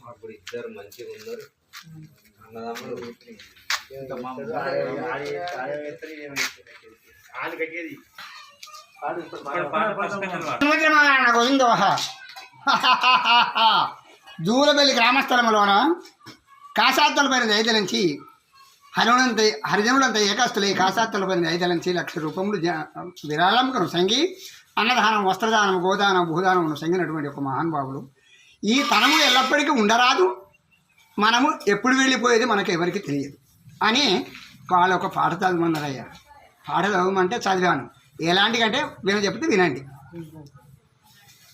అప్పుడు ఇద్దరు మంచిగా ఉన్నారు అన్నదమ్ములు. దూరబెల్లి గ్రామస్థలంలోన కాసాత్తలపైన దయతలించి హరిజనులంతా ఏకాస్తులై కాసాత్తలపైన దయతలించి 1,00,000 రూపాయలు విరాళంకను సంగి అన్నదానం, వస్త్రదానం, గోదానం, భూదానమును సంగినటువంటి ఒక మహానుభావులు. ఈ తనము ఎల్లప్పటికీ ఉండరాదు, మనము ఎప్పుడు వెళ్ళిపోయేది మనకు ఎవరికి తెలియదు అని వాళ్ళు ఒక పాట చదవమన్నారయ్యా. పాట చదవమంటే చదివాను. ఎలాంటికంటే వీళ్ళు చెప్తే వినండి.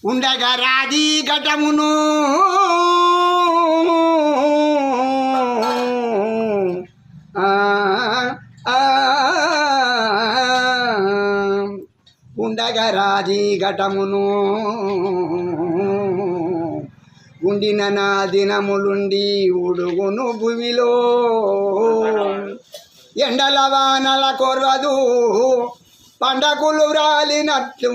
ఉండగా రాజీ ఘటమును ఉండగా రాజీ ఘటమును ఉండిన నా దినములుండి ఉడుగును భూమిలో ఎండల వానల కొర్వదు పండకులు రాలినట్లు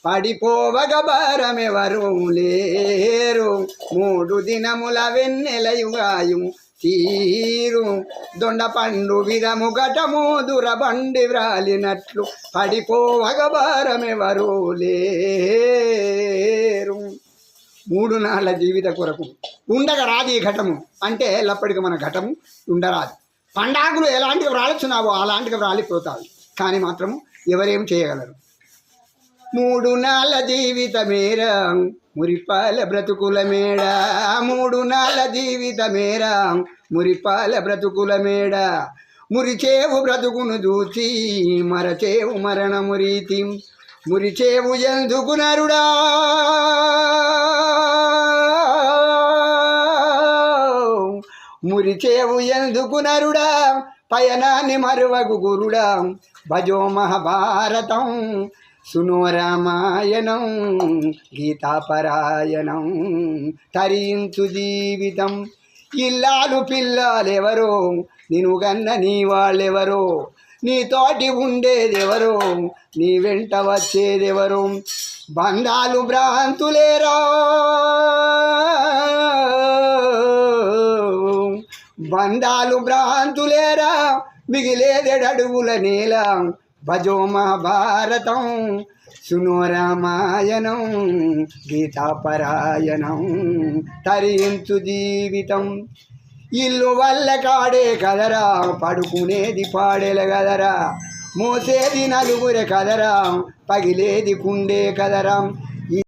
పడిపోవగ భారమెవరు లేరు 3 దినముల వెన్నెలయుగాయు తీరు దొండ పండు విధము ఘటము దురబండి వ్రాలినట్లు పడిపోవగ భారమెవరు లేరు. 3 నాళ్ళ జీవిత కొరకు ఉండగ రాది ఘటము అంటే ఎల్లప్పటికీ మన ఘటము ఉండరాదు. పండాకులు ఎలాంటివి రాలుచున్నావో అలాంటివి రాలిపోతాయి, కానీ మాత్రము ఎవరేం చేయగలరు. 3 నాళ్ళ జీవితమేరా మురిపాల బ్రతుకుల మేడ, 3 నాళ్ళ జీవితమేరా మురిపాల బ్రతుకుల మేడ. మురిచేవు బ్రతుకును చూచి మరచేవు మరణము రీతి, మురిచేవు ఎందుకు నరుడా మురిచేవు ఎందుకు నరుడా పయనాన్ని మరువగు గురుడా. భజో మహాభారతం సునో రామాయణం గీతాపరాయణం తరించు జీవితం. ఇల్లాలు పిల్లాలెవరో నిన్ను గన్న నీ వాళ్ళెవరో, నీతోటి ఉండేదెవరో నీ వెంట వచ్చేదెవరో. బంధాలు భ్రాంతులేరా బంధాలు భ్రాంతులేరా మిగిలేదెడడుగుల నేల. భజో మహాభారతం సునో రామాయణం గీతాపరాయణం తరించు జీవితం. ఇల్లు వల్ల కాడే కదరా పడుకునేది పాడేల కదరా, మోసేది నలుగురే కదరా పగిలేది కుండే కదరా.